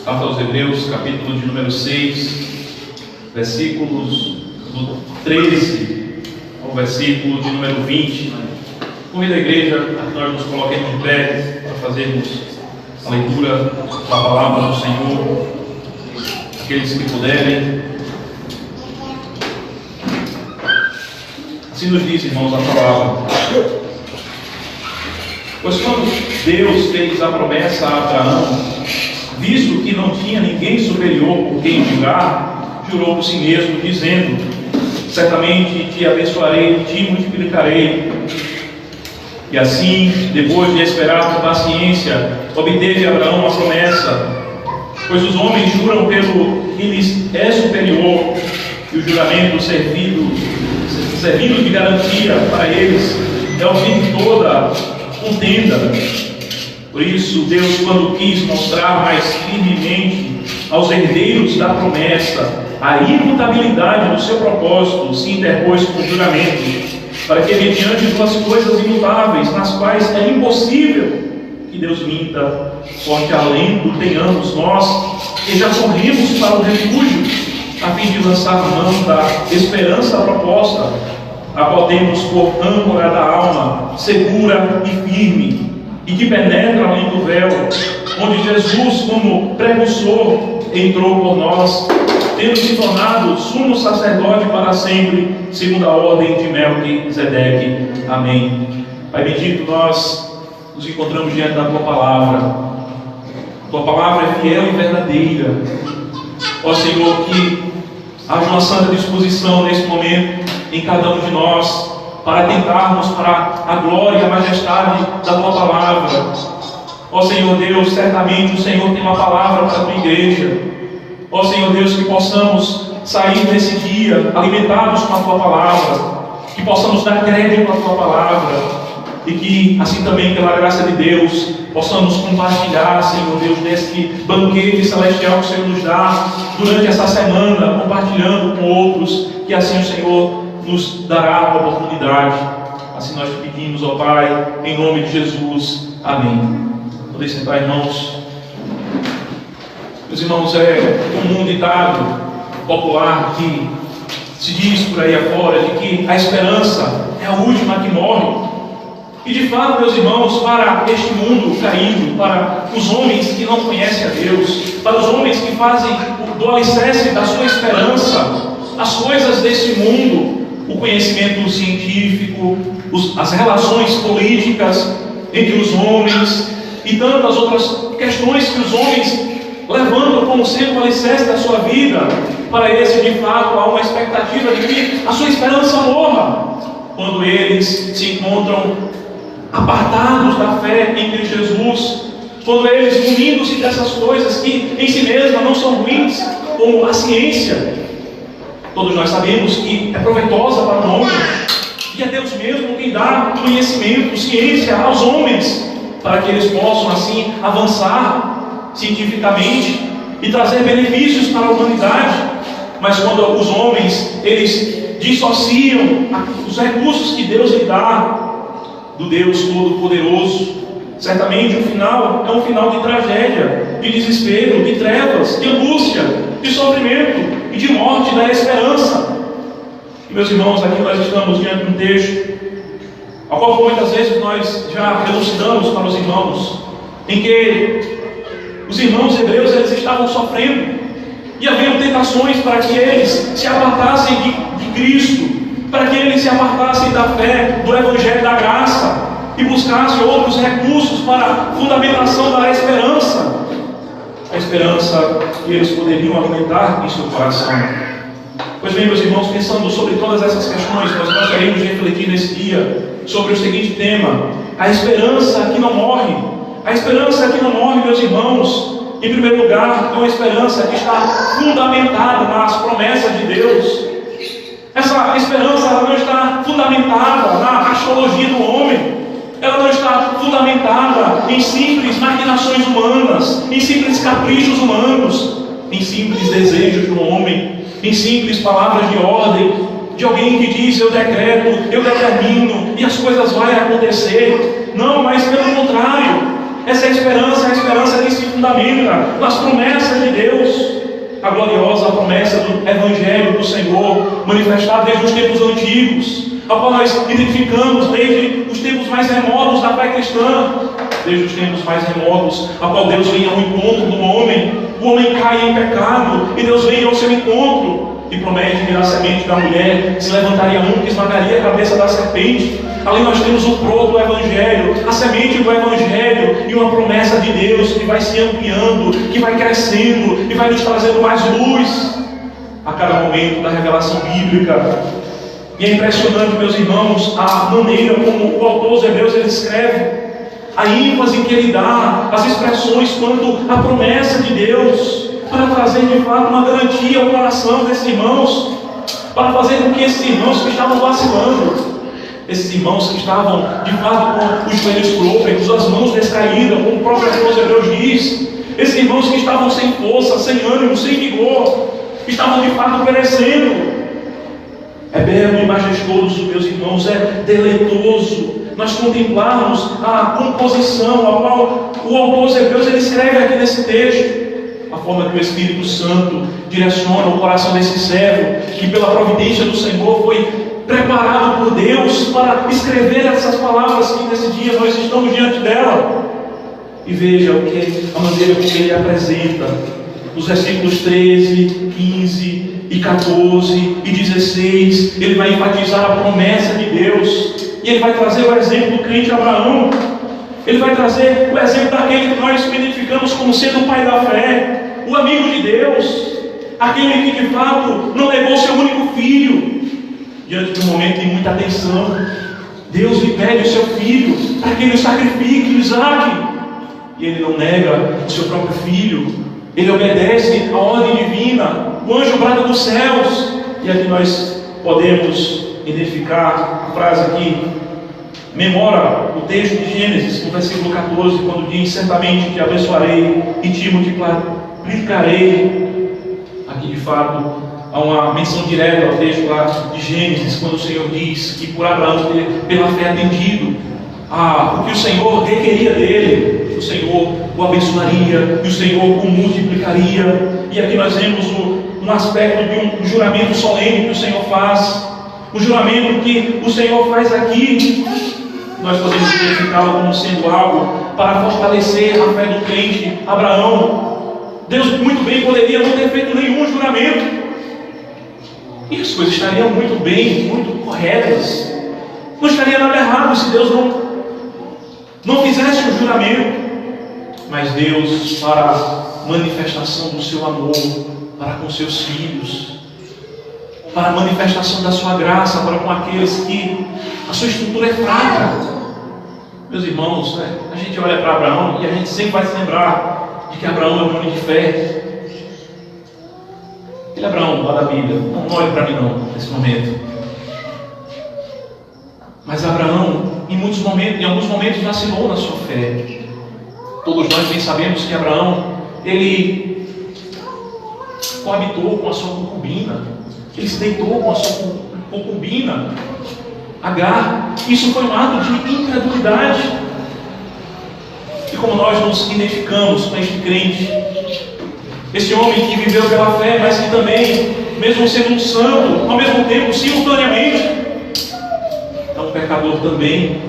Carta aos Hebreus, capítulo de número 6, versículos do 13 ao versículo de número 20. Convido a igreja a que nós nos coloquemos de pé para fazermos a leitura da palavra do Senhor. Aqueles que puderem. Assim nos diz, irmãos, a palavra. Pois quando Deus fez a promessa a Abraão, visto que não tinha ninguém superior por quem jurar, jurou por si mesmo, dizendo: certamente te abençoarei e te multiplicarei. E assim, depois de esperar com paciência, obteve Abraão a promessa. Pois os homens juram pelo que lhes é superior, e o juramento servindo de garantia para eles é o fim de toda contenda. Por isso, Deus, quando quis mostrar mais firmemente aos herdeiros da promessa a imutabilidade do seu propósito, se interpôs com o juramento, para que, mediante duas coisas imutáveis, nas quais é impossível que Deus minta, forte alento tenhamos nós, que já corremos para o refúgio, a fim de lançar mão da esperança proposta, a qual temos por âncora da alma, segura e firme, e que penetra além do véu, onde Jesus, como precursor, entrou por nós, tendo se tornado sumo sacerdote para sempre, segundo a ordem de Melquisedeque. Amém. Pai bendito, nós nos encontramos diante da Tua Palavra. Tua Palavra é fiel e verdadeira. Ó Senhor, que haja uma santa disposição nesse momento em cada um de nós, para tentarmos para a glória e a majestade da Tua Palavra. Ó Senhor Deus, certamente o Senhor tem uma palavra para a Tua igreja. Ó Senhor Deus, que possamos sair desse dia alimentados com a Tua Palavra, que possamos dar crédito à Tua Palavra, e que, assim também, pela graça de Deus, possamos compartilhar, Senhor Deus, desse banquete celestial que o Senhor nos dá durante essa semana, compartilhando com outros, que assim o Senhor nos dará a oportunidade. Assim nós te pedimos, ó Pai, em nome de Jesus. Amém. Podem sentar, irmãos. Meus irmãos, é um ditado popular que se diz por aí afora de que a esperança é a última que morre. E de fato, meus irmãos, para este mundo caído, para os homens que não conhecem a Deus, para os homens que fazem do alicerce da sua esperança as coisas deste mundo, o conhecimento científico, as relações políticas entre os homens e tantas outras questões que os homens levantam como sendo o alicerce da sua vida, para esse de fato há uma expectativa de que a sua esperança morra quando eles se encontram apartados da fé em Cristo Jesus, quando eles, unindo-se dessas coisas que em si mesmas não são ruins, como a ciência. Todos nós sabemos que é proveitosa para o homem, e é Deus mesmo quem dá conhecimento, ciência aos homens, para que eles possam assim avançar cientificamente e trazer benefícios para a humanidade. Mas quando os homens, eles dissociam os recursos que Deus lhe dá do Deus Todo-Poderoso, certamente o final é um final de tragédia, de desespero, de trevas, de angústia, de sofrimento e de morte da esperança. E meus irmãos, aqui nós estamos diante de um texto ao qual muitas vezes nós já elucidamos para os irmãos, em que os irmãos hebreus eles estavam sofrendo e haviam tentações para que eles se apartassem de Cristo, para que eles se apartassem da fé, do Evangelho da graça, e buscassem outros recursos para a fundamentação da esperança. A esperança que eles poderiam alimentar em seu coração. Pois bem, meus irmãos, pensando sobre todas essas questões, nós gostaríamos de refletir nesse dia sobre o seguinte tema: a esperança que não morre. A esperança que não morre, meus irmãos, em primeiro lugar, é uma esperança que está fundamentada nas promessas de Deus. Essa esperança ela não está fundamentada na astrologia do homem, ela não está fundamentada em simples maquinações humanas, em simples caprichos humanos, em simples desejos do homem, em simples palavras de ordem, de alguém que diz: eu decreto, eu determino, e as coisas vão acontecer. Não, mas pelo contrário, Essa é a esperança que se fundamenta nas promessas de Deus. A gloriosa promessa do Evangelho do Senhor, manifestada desde os tempos antigos, a qual nós identificamos desde os tempos mais remotos da fé cristã, desde os tempos mais remotos, a qual Deus vem ao encontro do homem. O homem cai em pecado e Deus vem ao seu encontro e promete que na semente da mulher se levantaria um que esmagaria a cabeça da serpente. Ali nós temos o proto Evangelho, a semente do Evangelho e uma promessa de Deus que vai se ampliando, que vai crescendo e vai nos trazendo mais luz a cada momento da revelação bíblica. E é impressionante, meus irmãos, a maneira como o autor dos Hebreus ele escreve, a ênfase que ele dá, as expressões quanto à promessa de Deus, para trazer de fato uma garantia ao coração desses irmãos, para fazer com que esses irmãos que estavam vacilando, esses irmãos que estavam de fato com os joelhos crôpegos, as mãos descaídas, como o próprio autor dos Hebreus diz, esses irmãos que estavam sem força, sem ânimo, sem vigor, estavam de fato perecendo. É belo e majestoso, meus irmãos, é deleitoso nós contemplarmos a composição a qual o autor dos Hebreus ele escreve aqui nesse texto, a forma que o Espírito Santo direciona o coração desse servo, que pela providência do Senhor foi preparado por Deus para escrever essas palavras que nesse dia nós estamos diante dela. E veja a maneira como ele apresenta nos versículos 13, 15 e 14 e 16, ele vai enfatizar a promessa de Deus, e ele vai trazer o exemplo do crente Abraão, ele vai trazer o exemplo daquele que nós identificamos como sendo o pai da fé, o amigo de Deus, aquele que de fato não negou seu único filho, diante de um momento de muita tensão. Deus lhe pede o seu filho para que ele o sacrifique, Isaque, e ele não nega o seu próprio filho, ele obedece à ordem divina. O anjo brada dos céus, e aqui nós podemos identificar a frase aqui, memora o texto de Gênesis, no versículo 14, quando diz: certamente te abençoarei e te multiplicarei. Aqui de fato há uma menção direta ao texto lá de Gênesis, quando o Senhor diz que por Abraão ter pela fé atendido o que o Senhor requeria dele, o Senhor o abençoaria e o Senhor o multiplicaria. E aqui nós vemos um aspecto de um juramento solene que o Senhor faz, o juramento que o Senhor faz aqui, nós podemos verificá-lo como sendo algo para fortalecer a fé do crente Abraão. Deus muito bem poderia não ter feito nenhum juramento, e as coisas estariam muito bem, muito corretas, não estaria nada errado se Deus não fizesse um juramento. Mas Deus, para a manifestação do seu amor para com seus filhos, para a manifestação da sua graça para com aqueles que a sua estrutura é fraca. Meus irmãos, a gente olha para Abraão e a gente sempre vai se lembrar de que Abraão é um homem de fé. Ele é Abraão, lá da Bíblia, não olhe para mim não, nesse momento. Mas Abraão, em alguns momentos vacilou na sua fé. Todos nós bem sabemos que Abraão, ele coabitou com a sua concubina, ele se deitou com a sua concubina, Agar. Isso foi um ato de incredulidade. E como nós nos identificamos com este crente, esse homem que viveu pela fé, mas que também, mesmo sendo um santo, ao mesmo tempo, simultaneamente, é um pecador também.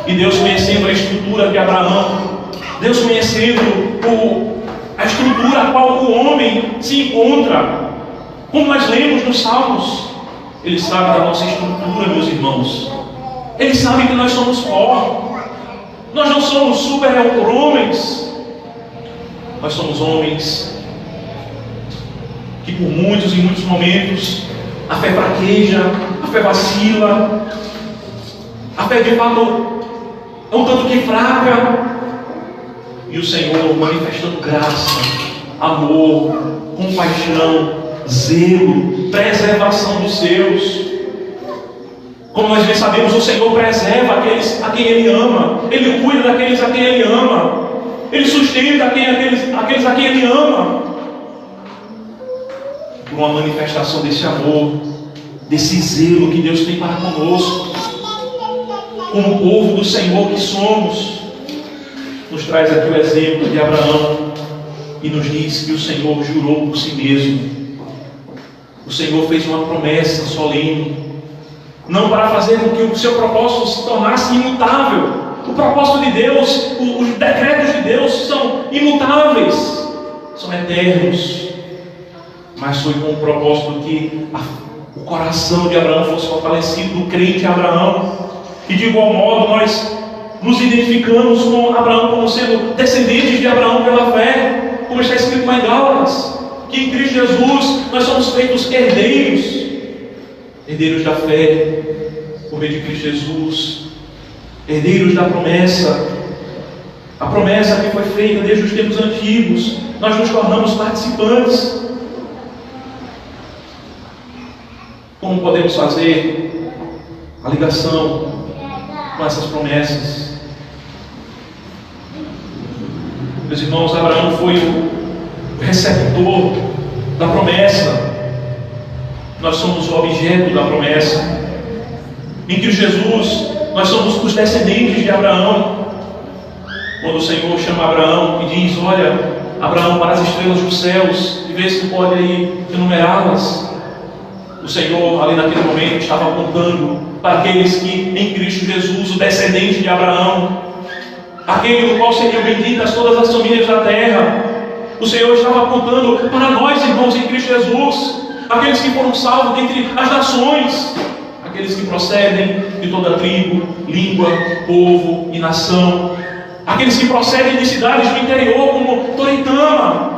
E Deus conhecendo a estrutura de Abraão, Deus conhecendo a estrutura a qual o homem se encontra, como nós lemos nos Salmos, Ele sabe da nossa estrutura, meus irmãos. Ele sabe que nós somos pó. Nós não somos super-homens. Nós somos homens que por muitos e muitos momentos a fé fraqueja, a fé vacila, a fé de fato é um tanto que fraca. E o Senhor manifestando graça, amor, compaixão, zelo, preservação dos seus. Como nós bem sabemos, o Senhor preserva aqueles a quem Ele ama. Ele cuida daqueles a quem Ele ama. Ele sustenta aqueles a quem Ele ama. Por uma manifestação desse amor, desse zelo que Deus tem para conosco, como povo do Senhor que somos, nos traz aqui o exemplo de Abraão e nos diz que o Senhor jurou por si mesmo. O Senhor fez uma promessa solene, não para fazer com que o seu propósito se tornasse imutável. O propósito de Deus, os decretos de Deus são imutáveis, são eternos. Mas foi com o propósito que o coração de Abraão fosse fortalecido, do crente Abraão. E de igual modo nós nos identificamos com Abraão como sendo descendentes de Abraão pela fé, como está escrito lá em Gálatas, que em Cristo Jesus nós somos feitos herdeiros da fé, por meio de Cristo Jesus, herdeiros da promessa, a promessa que foi feita desde os tempos antigos. Nós nos tornamos participantes. Como podemos fazer a ligação com essas promessas? Meus irmãos, Abraão foi o receptor da promessa. Nós somos o objeto da promessa. Em Cristo Jesus, nós somos os descendentes de Abraão. Quando o Senhor chama Abraão e diz: olha, Abraão, para as estrelas dos céus, e vê se pode aí enumerá-las. O Senhor, ali naquele momento, estava apontando para aqueles que, em Cristo Jesus, o descendente de Abraão, aquele no qual seriam benditas todas as famílias da terra, o Senhor estava apontando para nós, irmãos, em Cristo Jesus, aqueles que foram salvos dentre as nações, aqueles que procedem de toda tribo, língua, povo e nação, aqueles que procedem de cidades do interior, como Toritama,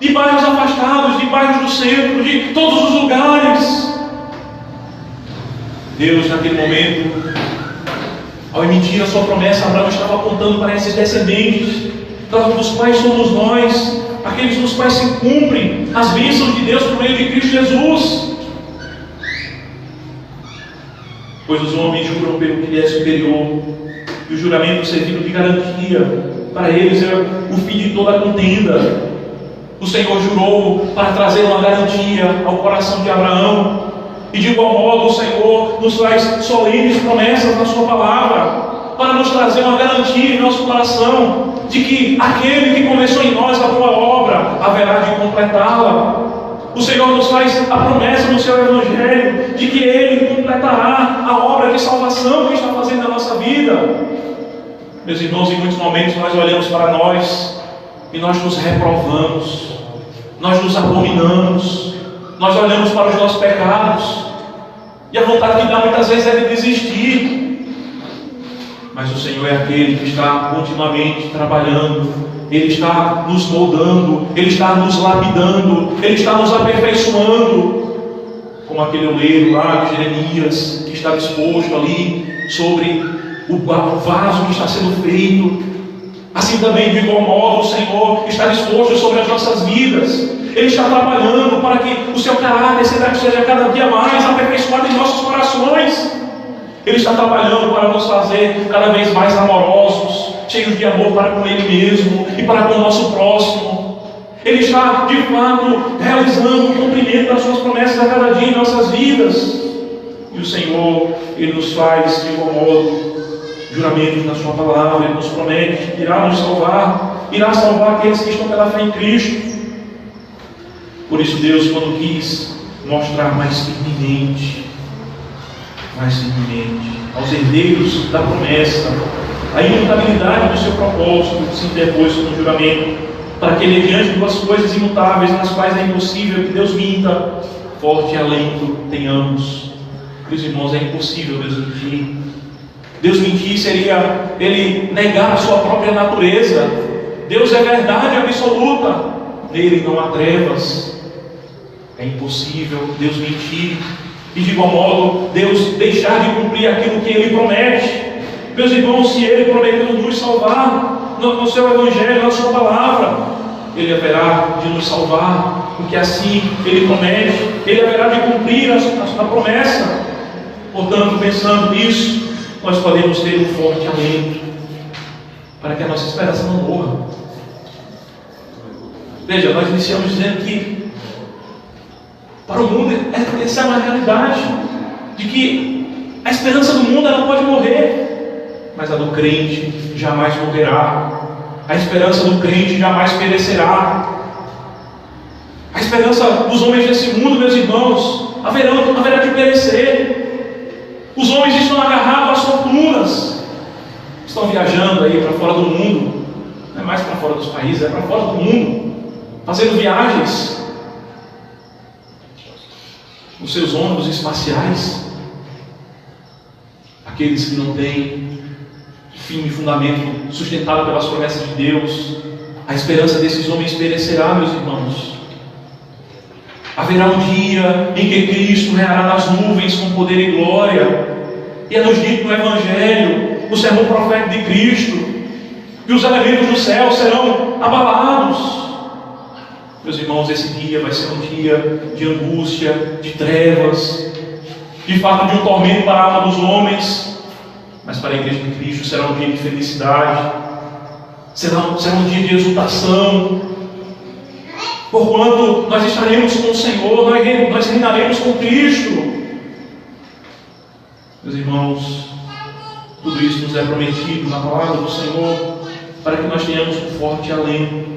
de bairros afastados, de bairros do centro, de todos os lugares. Deus, naquele momento, ao emitir a sua promessa, Abraão estava apontando para esses descendentes, dos quais somos nós, aqueles nos quais se cumprem as bênçãos de Deus por meio de Cristo Jesus. Pois os homens juram pelo que lhe é superior, e o juramento servindo de garantia para eles é o fim de toda a contenda. O Senhor jurou para trazer uma garantia ao coração de Abraão, e de igual modo o Senhor nos traz solenes promessas na sua palavra, para nos trazer uma garantia em nosso coração, de que aquele que começou em nós a boa obra haverá de completá-la. O Senhor nos faz a promessa no seu Evangelho, de que Ele completará a obra de salvação que está fazendo na nossa vida. Meus irmãos, em muitos momentos nós olhamos para nós e nós nos reprovamos, nós nos abominamos, nós olhamos para os nossos pecados, e a vontade que dá muitas vezes é de desistir. Mas o Senhor é aquele que está continuamente trabalhando, Ele está nos moldando, Ele está nos lapidando, Ele está nos aperfeiçoando, como aquele oleiro lá de Jeremias, que está disposto ali sobre o vaso que está sendo feito. Assim também, de igual modo, o Senhor está disposto sobre as nossas vidas. Ele está trabalhando para que o seu caráter seja cada dia mais aperfeiçoado em nossos corações. Ele está trabalhando para nos fazer cada vez mais amorosos, cheios de amor para com Ele mesmo e para com o nosso próximo. Ele está, de fato, realizando o cumprimento das suas promessas a cada dia em nossas vidas. E o Senhor, Ele nos faz, de igual modo, juramentos na sua palavra. Ele nos promete que irá nos salvar, irá salvar aqueles que estão pela fé em Cristo. Por isso Deus, quando quis mostrar mais firmemente aos herdeiros da promessa a imutabilidade do seu propósito, se interpôs no juramento, para que ele, diante de duas coisas imutáveis, nas quais é impossível que Deus minta, forte alento tenhamos. Meus irmãos, é impossível Deus mentir. Deus mentir seria Ele negar a sua própria natureza. Deus é verdade absoluta, nele não há trevas. É impossível Deus mentir e, de igual modo, Deus deixar de cumprir aquilo que Ele promete. Meus irmãos, se Ele prometeu nos salvar no seu Evangelho, na sua palavra, Ele haverá de nos salvar, porque assim Ele promete, Ele haverá de cumprir a promessa. Portanto, pensando nisso, nós podemos ter um forte alento para que a nossa esperança não morra. Veja, nós iniciamos dizendo que para o mundo essa é uma realidade, de que a esperança do mundo ela pode morrer, mas a do crente jamais morrerá. A esperança do crente jamais perecerá. A esperança dos homens desse mundo, meus irmãos, haverá de perecer. Os homens estão agarrados às fortunas, estão viajando aí para fora do mundo, não é mais para fora dos países, é para fora do mundo, fazendo viagens nos seus ônibus espaciais. Aqueles que não têm firme fundamento sustentado pelas promessas de Deus, a esperança desses homens perecerá, meus irmãos. Haverá um dia em que Cristo reinará nas nuvens com poder e glória, e é nos dito no Evangelho, no sermão profético de Cristo, que os elementos do céu serão abalados. Meus irmãos, esse dia vai ser um dia de angústia, de trevas, de fato de um tormento para a alma dos homens, mas para a igreja de Cristo será um dia de felicidade, será um dia de exultação, porquanto nós estaremos com o Senhor, nós reinaremos com Cristo. Meus irmãos, tudo isso nos é prometido na palavra do Senhor, para que nós tenhamos um forte alento,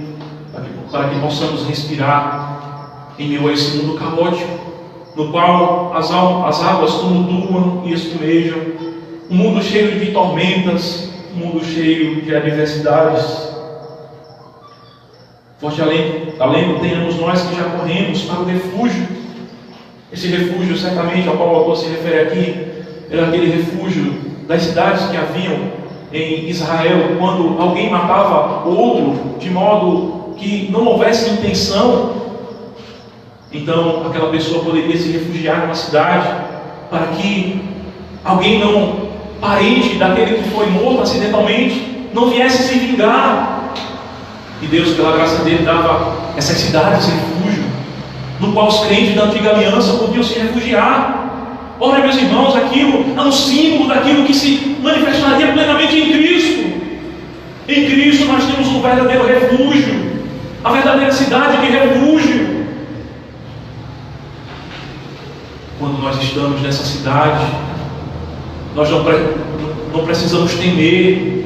para que possamos respirar em meio a esse mundo caótico, no qual as águas tumultuam e espumejam, um mundo cheio de tormentas, um mundo cheio de adversidades. Forte alento tenhamos nós que já corremos para o refúgio. Esse refúgio, certamente, ao qual o autor se refere aqui, era aquele refúgio das cidades que haviam em Israel, quando alguém matava outro, de modo que não houvesse intenção. Então aquela pessoa poderia se refugiar numa cidade, para que alguém não, parente daquele que foi morto acidentalmente, não viesse se vingar. E Deus, pela graça dele, dava essas cidades refúgio, no qual os crentes da antiga aliança podiam se refugiar. Ora, meus irmãos, aquilo é um símbolo daquilo que se manifestaria plenamente em Cristo. Em Cristo nós temos um verdadeiro refúgio, a verdadeira cidade de refúgio. Quando nós estamos nessa cidade, nós não precisamos temer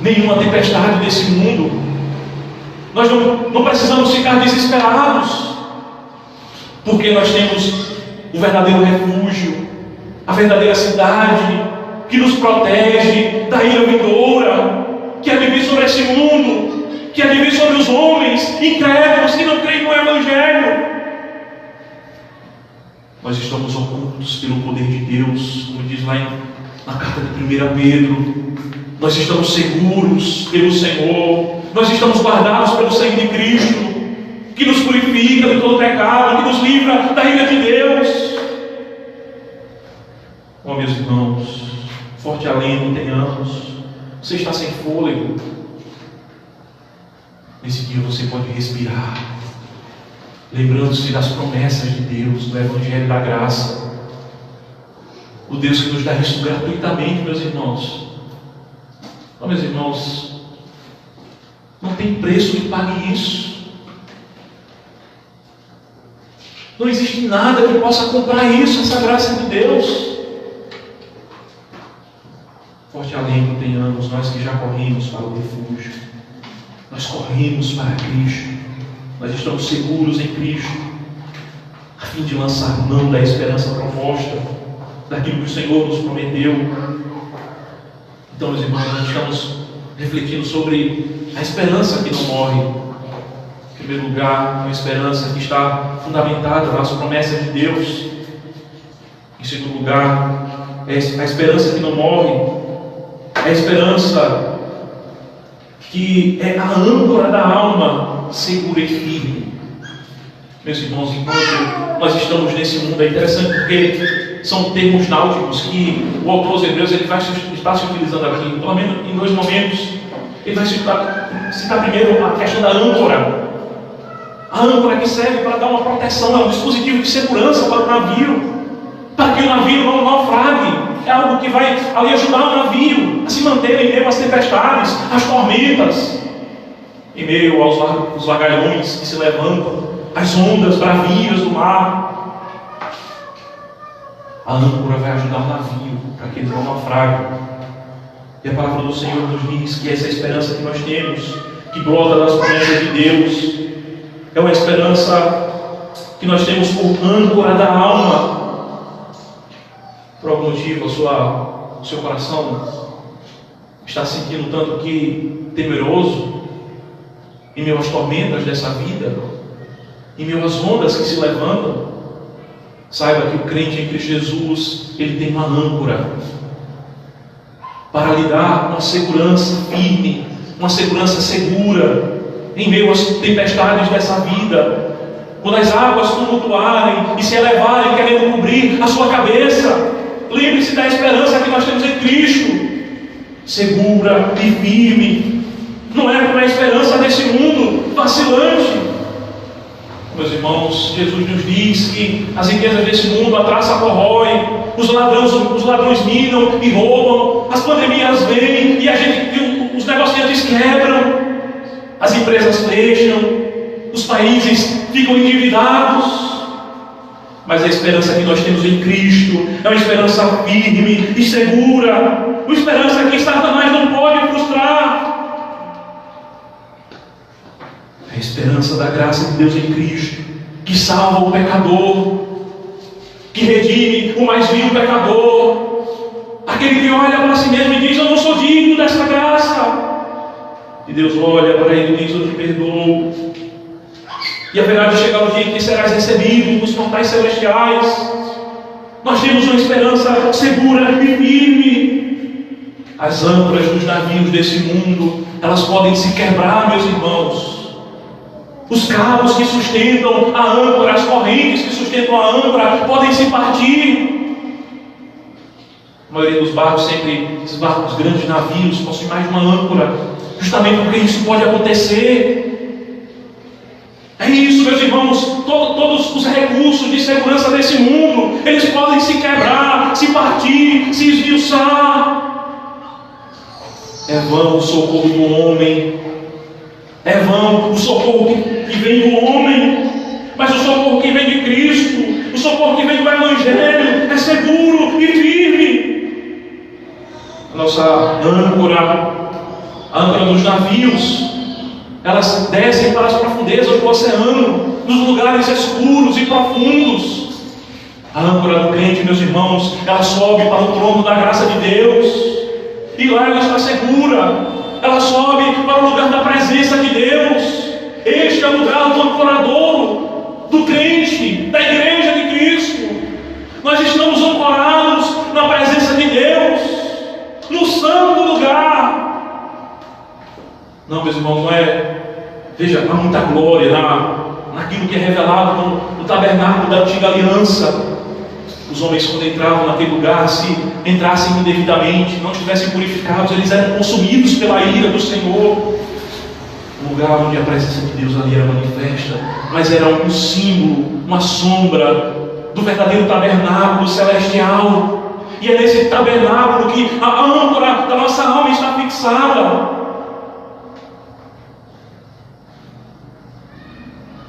nenhuma tempestade desse mundo. Nós não precisamos ficar desesperados, porque nós temos o verdadeiro refúgio, a verdadeira cidade que nos protege da ira vindoura, que é viver sobre esse mundo, que é viver sobre os homens incrédulos que não creem no Evangelho. Nós estamos ocultos pelo poder de Deus, como diz lá na carta de 1 Pedro. Nós estamos seguros pelo Senhor, nós estamos guardados pelo sangue de Cristo, que nos purifica de todo pecado, que nos livra da ira de Deus. Oh, meus irmãos, forte alento tenhamos. Você está sem fôlego, nesse dia você pode respirar, lembrando-se das promessas de Deus, do Evangelho da graça, o Deus que nos dá isso gratuitamente, meus irmãos. Oh, meus irmãos, não tem preço que pague isso. Não existe nada que possa comprar isso, essa graça de Deus. Forte alento tenhamos nós que já corrimos para o refúgio. Nós corremos para Cristo. Nós estamos seguros em Cristo, a fim de lançar mão da esperança proposta, daquilo que o Senhor nos prometeu. Então, meus irmãos, nós estamos refletindo sobre a esperança que não morre. Em primeiro lugar, uma esperança que está fundamentada nas promessas de Deus. Em segundo lugar, é a esperança que não morre, é a esperança que é a âncora da alma, segura e firme. Meus irmãos, enquanto nós estamos nesse mundo, é interessante porque são termos náuticos que o autor aos Hebreus ele vai estar se utilizando aqui, pelo menos em dois momentos. Ele vai citar primeiro a questão da âncora. A âncora que serve para dar uma proteção, é um dispositivo de segurança para o navio, para que o navio não naufrague. É algo que vai ali ajudar o navio a se manter em meio às tempestades, às tormentas, em meio aos vagalhões que se levantam, às ondas bravias do mar. A âncora vai ajudar o navio para que ele não naufrague. E a palavra do Senhor nos diz que essa esperança que nós temos, que brota das promessas de Deus, é uma esperança que nós temos por âncora da alma. Por algum motivo, o seu coração está se sentindo tanto que temeroso, em meio às tormentas dessa vida, em meio às ondas que se levantam. Saiba que o crente em Cristo Jesus, ele tem uma âncora para lhe dar uma segurança firme, uma segurança segura, em meio às tempestades dessa vida. Quando as águas tumultuarem e se elevarem, querendo cobrir a sua cabeça, lembre-se da esperança que nós temos em Cristo, segura e firme. Não é como a esperança desse mundo vacilante. Meus irmãos, Jesus nos diz que as riquezas desse mundo a traça corrói, os ladrões minam e roubam, as pandemias vêm e os negociantes quebram, as empresas fecham, os países ficam endividados. Mas a esperança que nós temos em Cristo é uma esperança firme e segura, uma esperança que Satanás não pode frustrar. É a esperança da graça de Deus em Cristo, que salva o pecador, que redime o mais vil pecador, aquele que olha para si mesmo e diz: eu não sou digno dessa graça. E Deus olha para ele e diz: eu te perdoo. E haverá de chegar o dia em que serás recebido nos portais celestiais. Nós temos uma esperança segura e firme. As âncoras dos navios desse mundo, elas podem se quebrar, meus irmãos. Os cabos que sustentam a âncora, as correntes que sustentam a âncora, podem se partir. A maioria dos barcos, esses barcos grandes, navios, possuem mais de uma âncora, justamente porque isso pode acontecer. É isso, meus irmãos, todos os recursos de segurança desse mundo, eles podem se quebrar, se partir, se esmiuçar. É vão o socorro do homem, é vão o socorro que vem do homem, mas o socorro que vem de Cristo, o socorro que vem do Evangelho, é seguro e firme. A nossa âncora, a âncora dos navios, elas descem para as profundezas do oceano, nos lugares escuros e profundos. A âncora do crente, meus irmãos, ela sobe para o trono da graça de Deus, e lá ela está segura. Ela sobe para o lugar da presença de Deus. Este é o lugar do ancoradouro, do crente, da igreja de Cristo. Nós estamos ancorados na presença de Deus, no santo lugar. Não, meus irmãos, não é. Veja, há muita glória naquilo que é revelado no tabernáculo da antiga aliança. Os homens, quando entravam naquele lugar, se entrassem indevidamente, não estivessem purificados, eles eram consumidos pela ira do Senhor. O lugar onde a presença de Deus ali era manifesta, mas era um símbolo, uma sombra do verdadeiro tabernáculo celestial. E é nesse tabernáculo que a âncora da nossa alma está fixada.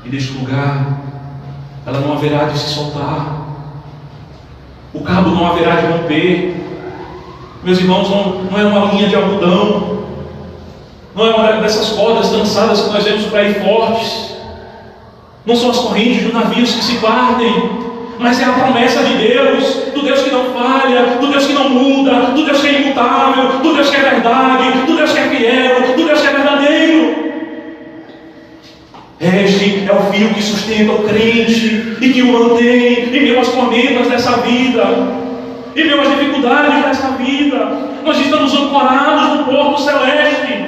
E neste lugar, ela não haverá de se soltar. O cabo não haverá de romper. Meus irmãos, não é uma linha de algodão, não é uma dessas cordas trançadas que nós vemos por aí fortes. Não são as correntes dos navios que se partem, mas é a promessa de Deus, do Deus que não falha, do Deus que não muda, do Deus que é imutável, do Deus que é verdade, do Deus que é fiel, do Deus que é verdadeiro. Este é o fio que sustenta o crente e que o mantém em meio às tormentas dessa vida, em meio às dificuldades dessa vida. Nós estamos ancorados no porto celeste,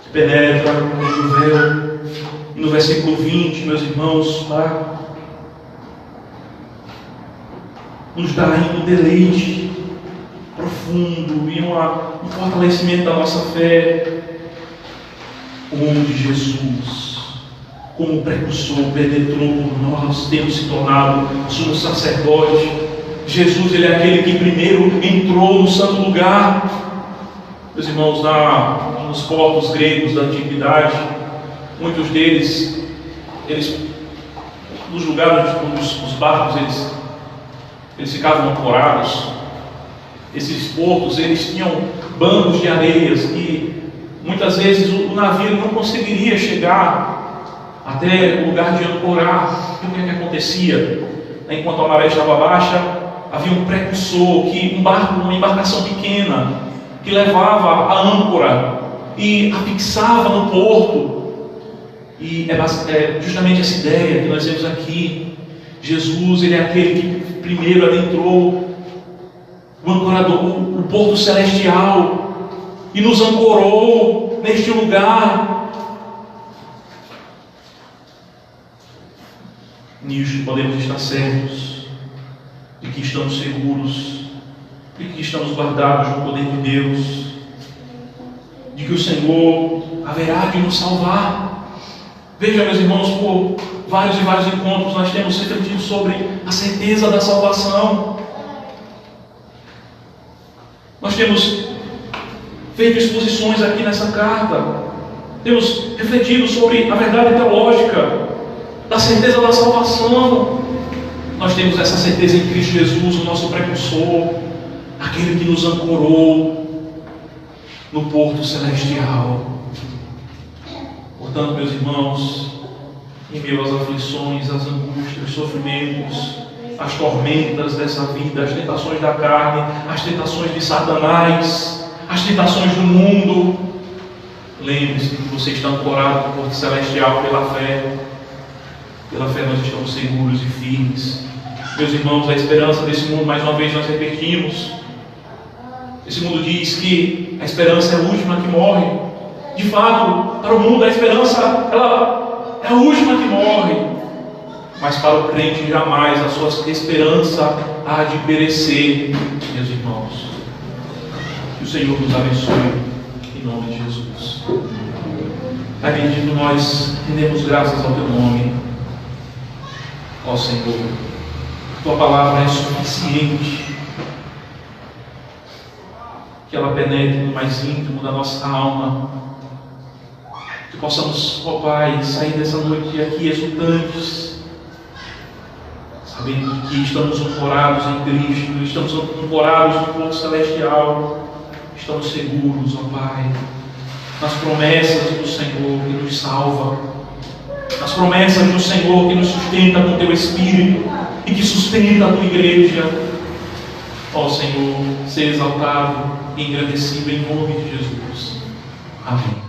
que penetra no véu. E no versículo 20, meus irmãos, nos dá ainda um deleite profundo e um fortalecimento da nossa fé. Onde Jesus, como precursor, penetrou por nós, tendo se tornado sumo sacerdote. Jesus, ele é aquele que primeiro entrou no santo lugar. Meus irmãos, nos portos gregos da antiguidade, muitos deles, nos lugares onde os barcos eles ficavam ancorados, Esses portos, eles tinham bancos de areias que muitas vezes o navio não conseguiria chegar até o lugar de ancorar. E o que é que acontecia? Enquanto a maré estava baixa, havia um precursor, um barco, uma embarcação pequena, que levava a âncora e a fixava no porto. E é justamente essa ideia que nós vemos aqui. Jesus, ele é aquele que primeiro adentrou o ancorador, o porto celestial, e nos ancorou neste lugar. Nisto podemos estar certos de que estamos seguros, de que estamos guardados no poder de Deus, de que o Senhor haverá de nos salvar. Veja, meus irmãos, por vários e vários encontros nós temos refletido sobre a certeza da salvação. Nós temos feito exposições aqui nessa carta, temos refletido sobre a verdade teológica da certeza da salvação. Nós temos essa certeza em Cristo Jesus, o nosso precursor, aquele que nos ancorou no porto celestial. Portanto, meus irmãos, em meio às aflições, às angústias, os sofrimentos, as tormentas dessa vida, as tentações da carne, as tentações de Satanás, as tentações do mundo, lembre-se que você está ancorado no porto celestial pela fé. Pela fé nós estamos seguros e firmes. Meus irmãos, a esperança desse mundo, mais uma vez nós repetimos, esse mundo diz que a esperança é a última que morre. De fato, para o mundo a esperança, ela é a última que morre. Mas para o crente jamais a sua esperança há de perecer, meus irmãos. Que o Senhor nos abençoe, em nome de Jesus. Pai bendito, nós rendemos graças ao Teu nome. Ó Senhor, Tua palavra é suficiente, que ela penetre no mais íntimo da nossa alma, que possamos, ó Pai, sair dessa noite aqui exultantes, sabendo que estamos ancorados em Cristo, estamos ancorados no porto celestial, estamos seguros, ó Pai, nas promessas do Senhor que nos salva, nas promessas do Senhor que nos sustenta com Teu Espírito e que sustenta a Tua igreja. Ó Senhor, seja exaltado e engrandecido em nome de Jesus. Amém.